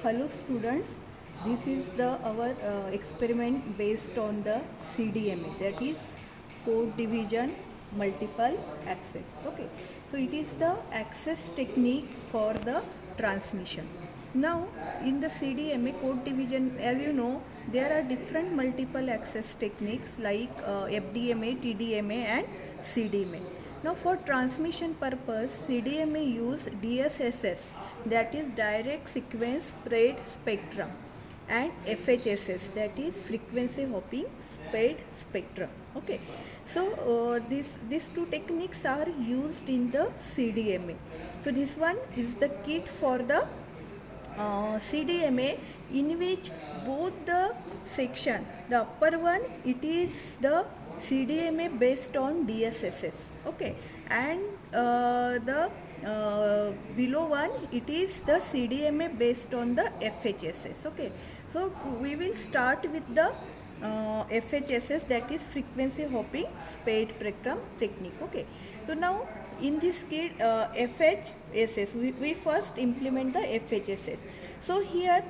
Hello students, this is our experiment based on the CDMA, that is code division multiple access. Okay, so it is the access technique for the transmission. Now in the CDMA code division, as you know, there are different multiple access techniques like FDMA, TDMA and CDMA. Now for transmission purpose, CDMA use DSSS, that is direct sequence spread spectrum, and FHSS, that is frequency hopping spread spectrum. Okay, so these two techniques are used in the CDMA. So this one is the kit for the CDMA, in which both the section, the upper one it is the CDMA based on DSSS, okay, and the below one it is the CDMA based on the FHSS. Okay, so we will start with the FHSS, that is frequency hopping spread spectrum technique. Okay, so now in this case FHSS, we first implement the FHSS. So here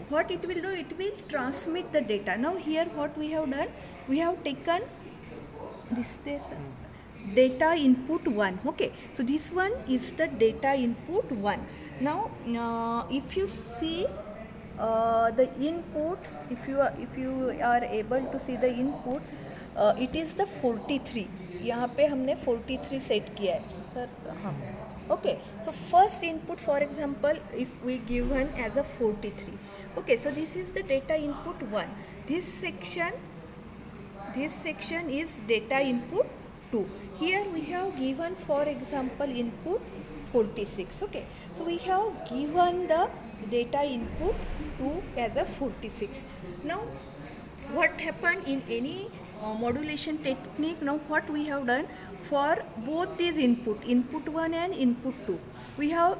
what it will do, it will transmit the data. Now here what we have done, we have taken this data input 1. Okay, so this one is the data input 1. Now if you see the input, if you are able to see the input, it is the 43. यहाँ पे हमने 43 set किया है sir. हाँ, okay, so first input, for example, if we given as a 43. Okay, so this is the data input 1. This section is data input 2. Here we have given, for example, input 46. Okay, so we have given the data input 2 as a 46. Now what happened in any modulation technique, now what we have done for both these input 1 and input 2, we have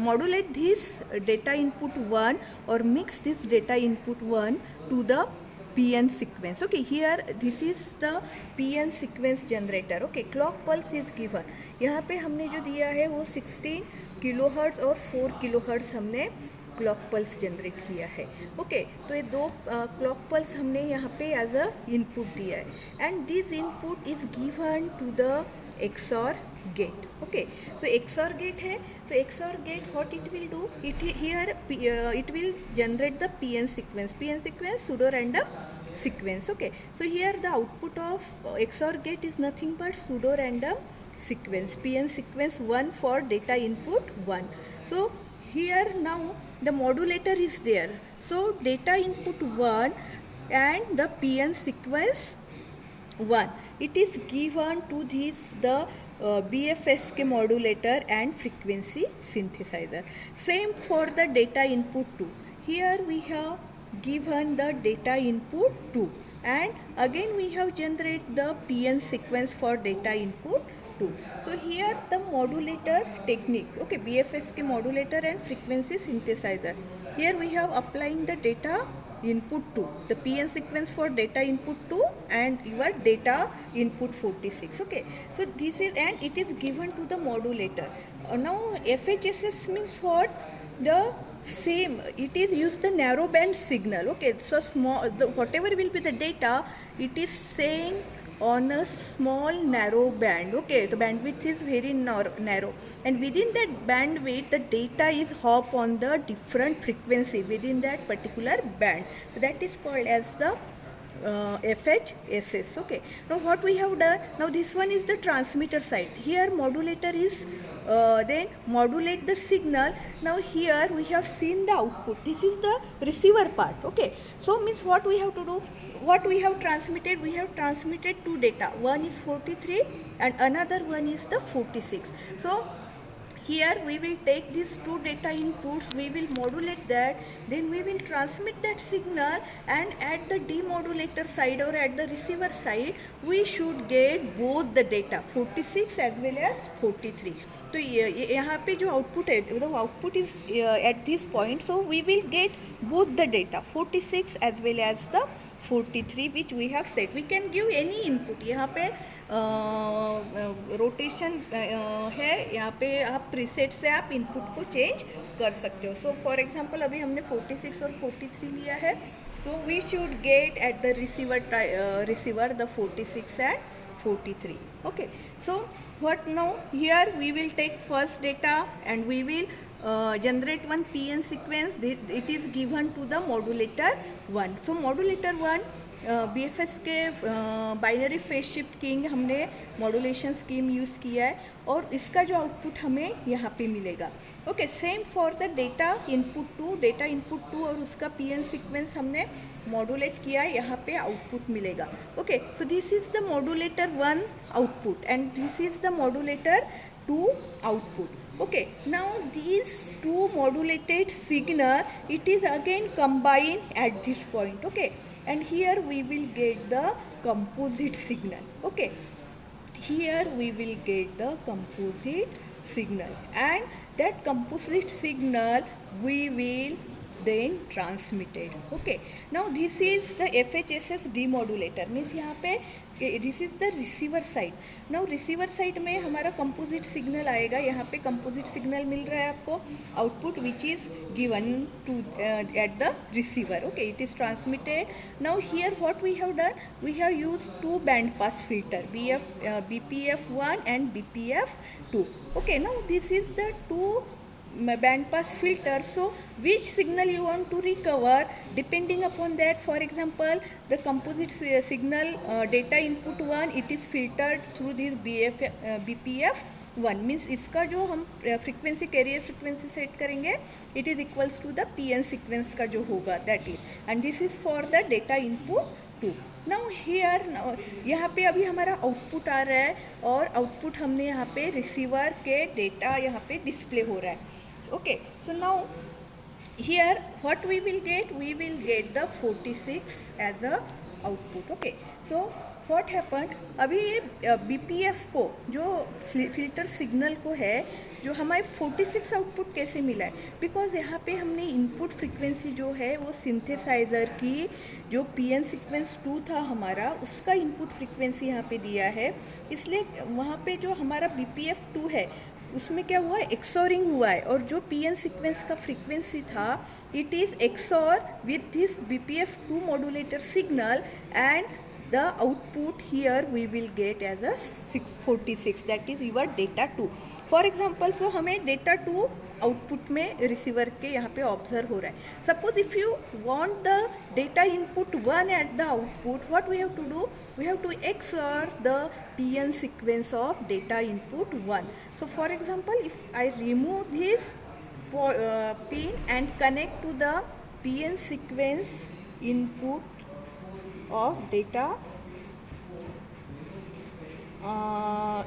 modulate this data input 1 or mix this data input 1 to the PN sequence. Okay, here this is the PN sequence generator. Okay, clock pulse is given. यहाँ पे हमने जो दिया है वो 16 kilohertz और 4 kilohertz हमने clock pulse generate किया है. ओके, तो ये दो क्लॉक पल्स हमने यहाँ पे एज अ इनपुट दिया है, and this input is given to the XOR gate. Okay, तो XOR गेट है, तो XOR gate what it will do, it here it will generate the PN sequence pseudo random sequence. Okay, so here the output of XOR gate is nothing but pseudo random sequence, PN sequence 1 for data input 1. So here now the modulator is there, so data input 1 and the PN sequence 1, it is given to this the BFSK modulator and frequency synthesizer. Same for the data input 2. Here we have given the data input 2, and again we have generated the PN sequence for data input 2. So here the modulator technique, okay, BFSK modulator and frequency synthesizer. Here we have applying the data input 2, the PN sequence for data input 2 and your data input 46. Okay, so this is, and it is given to the modulator. Now FHSS means what? The same, it is used the narrow band signal. Okay, so small, whatever will be the data, it is sent on a small narrow band. Okay, the bandwidth is very narrow, and within that bandwidth the data is hop on the different frequency within that particular band. That is called as the FHSS. Okay, now what we have done, now this one is the transmitter side. Here modulator is then modulate the signal. Now here we have seen the output, this is the receiver part. Okay, so means what we have to do, what we have transmitted, we have transmitted two data, one is 43 and another one is the 46. So here we will take these two data inputs, we will modulate that, then we will transmit that signal, and at the demodulator side or at the receiver side we should get both the data 46 as well as 43. तो यहाँ पे जो output है, the output is at this point, so we will get both the data 46 as well as the 43 which we have set. We can give any input. यहाँ पे rotation है, यहाँ पे आप प्रीसेट से आप इनपुट को चेंज कर सकते हो. सो फॉर एग्जांपल अभी हमने 46 और 43 लिया है, तो we should get at the receiver the 46 and 43. Okay, so what now? Here we will take first data and we will generate one PN sequence. It is given to the modulator 1. So modulator 1 BFS के binary phase shift king हमने modulation scheme use किया है और इसका जो output हमें यहाँ पे मिलेगा. Okay, same for the data input 2 और उसका PN सीक्वेंस हमने मॉड्यूलेट किया है, यहाँ पे आउटपुट मिलेगा. Okay, so this is the modulator 1 output and this is the modulator 2 output. Okay, now these two modulated signal, it is again combined at this point. Okay, and here we will get the composite signal. Okay, here we will get the composite signal and that composite signal we will then transmitted. Okay, now this is the FHSS demodulator, means यहाँ पे this is the receiver side. Now receiver side में हमारा composite signal आएगा. यहाँ पे composite signal मिल रहा है आपको output which is given to at the receiver. Okay, it is transmitted. Now here what we have done, we have used 2 band pass filter, BPF1 and BPF2. Okay, now this is the 2 band pass filter. So which signal you want to recover, depending upon that. For example, the composite signal data input 1, it is filtered through this BPF1, means इसका जो हम frequency carrier frequency set करेंगे it is equals to the PN sequence का जो होगा that is, and this is for the data input 2. Now here यहाँ पे अभी हमारा आउटपुट आ रहा है और आउटपुट हमने यहाँ पे रिसीवर के डेटा यहाँ पे डिस्प्ले हो रहा है. Okay, so now here what we will get the 46 as the output. Okay, so what happened, अभी ये BPF को जो फिल्टर सिग्नल को है जो हमारे 46 आउटपुट कैसे मिला है, बिकॉज यहाँ पे हमने इनपुट फ्रीक्वेंसी जो है वो सिंथेसाइज़र की जो PN सीक्वेंस 2 था हमारा उसका इनपुट फ्रीक्वेंसी यहाँ पे दिया है, इसलिए वहाँ पे जो हमारा BPF2 है उसमें क्या हुआ है, एक्सोरिंग हुआ है और जो PN सीक्वेंस का फ्रीक्वेंसी था it is xor with this BPF2 modulator signal and the output here we will get as a 646, that is your data 2. For example, so हमें data 2 आउटपुट में रिसीवर के यहाँ पे ऑब्जर्व हो रहा है. Suppose if you want the data input 1 at the output, what we have to do, we have to xor the PN sequence of data input 1. So for example, if I remove this pin and connect to the PN sequence input of data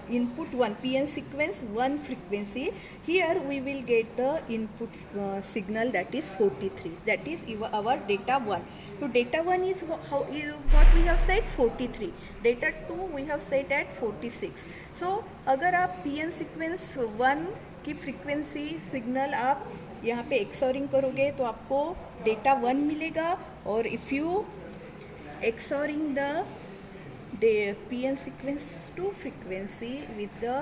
input 1, PN sequence 1 frequency, here we will get the input signal that is 43, that is our data 1. So data 1 is what we have said 43, data 2 we have set at 46. So अगर आप PN sequence 1 की frequency signal आप यहाँ पे एक्सोरिंग करोगे तो आपको data 1 मिलेगा, और if you XORing the PN sequence 2 frequency with the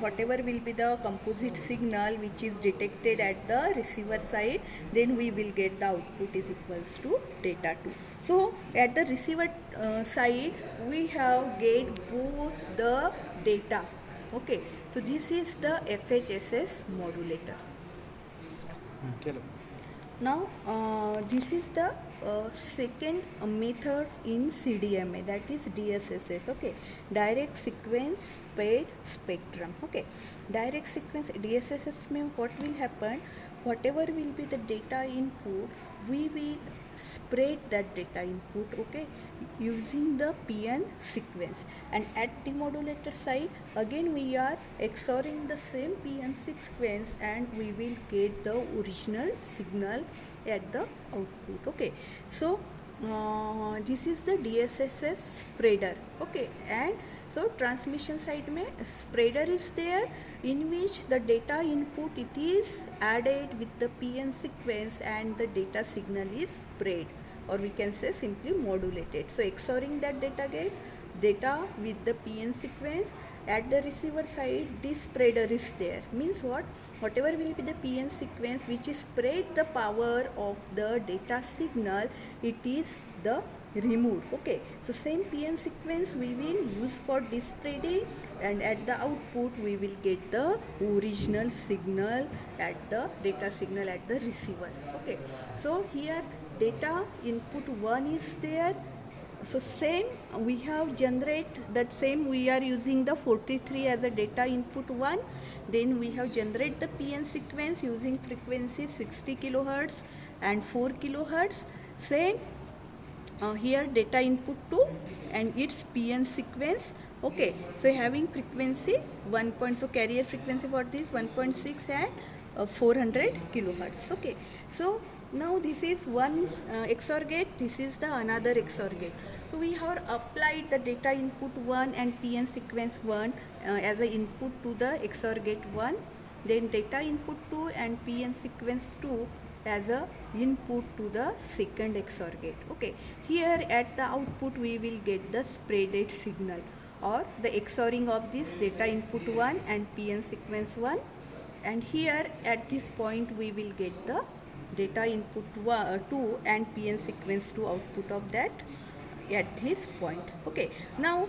whatever will be the composite signal which is detected at the receiver side, then we will get the output is equals to data 2. So at the receiver side we have get both the data. Okay, so this is the FHSS modulator. Now this is the second method in CDMA, that is DSSS. Okay, direct sequence paired spectrum. Okay, direct sequence DSSS में what will happen, whatever will be the data input, we will spread that data input, okay, using the PN sequence, and at the modulator side again we are XORing the same PN sequence and we will get the original signal at the output. Okay, so this is the DSSS spreader. Okay, and so transmission side में spreader is there in which the data input it is added with the PN sequence and the data signal is spread. or we can say simply modulated. So XORing that data with the PN sequence. At the receiver side, this spreader is there. Means what? Whatever will be the PN sequence which is spread the power of the data signal, it is the removed. Okay, so same PN sequence we will use for this spreading, and at the output we will get the original signal at the data signal at the receiver. Okay, so here data input 1 is there. So same we have generate that same, we are using the 43 as a data input 1. Then we have generate the PN sequence using frequency 60 kilohertz and 4 kilohertz. Same here data input 2 and its PN sequence. Okay, so having frequency 1 point, so carrier frequency for this 1.6 and 400 kilohertz. Okay, so now this is one XOR gate, this is the another XOR gate. So we have applied the data input 1 and PN sequence 1 as a input to the XOR gate 1, then data input 2 and PN sequence 2 as a input to the second XOR gate. Okay, here at the output we will get the spreaded signal or the XORing of this data input 1 and PN sequence 1, and here at this point we will get the data input 2 and PN sequence 2 output of that at this point. Okay, now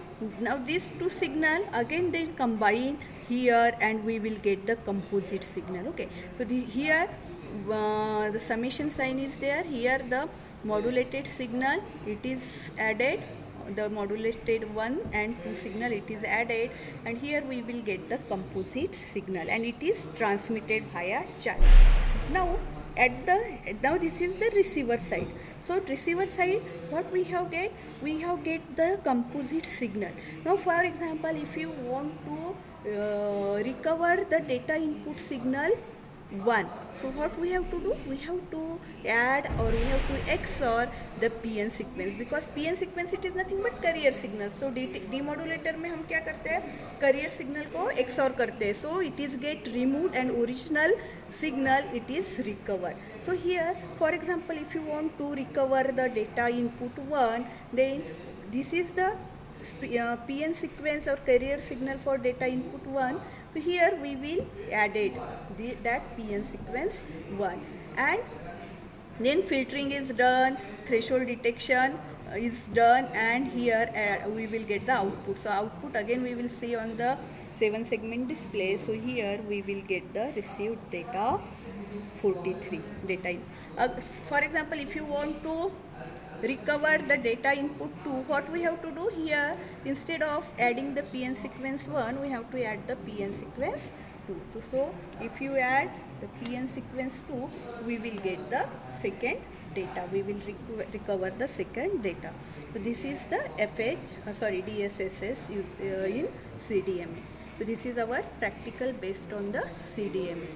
these two signal again they combine here and we will get the composite signal. Okay, so here the summation sign is there. Here the modulated signal it is added, the modulated 1 and 2 signal it is added, and here we will get the composite signal and it is transmitted via channel. Now this is the receiver side. So receiver side, what we have get? We have get the composite signal. Now for example, if you want to recover the data input signal 1, so what we have to do? We have to add or we have to XOR the PN sequence, because PN sequence it is nothing but carrier signal. So demodulator में हम क्या करते हैं? Carrier signal को XOR करते हैं. So it is get removed and original signal it is recovered. So here for example, if you want to recover the data input 1, then this is the PN sequence or carrier signal for data input 1. So here we will added that PN sequence 1, and then filtering is done, threshold detection is done, and here we will get the output. So output again we will see on the 7 segment display. So here we will get the received data 43 data. For example, if you want to recover the data input 2, what we have to do here? Instead of adding the PN sequence 1, we have to add the PN sequence 2. So if you add the PN sequence 2, we will get the second data. We will recover the second data. So this is the DSSS in CDMA. So this is our practical based on the CDMA.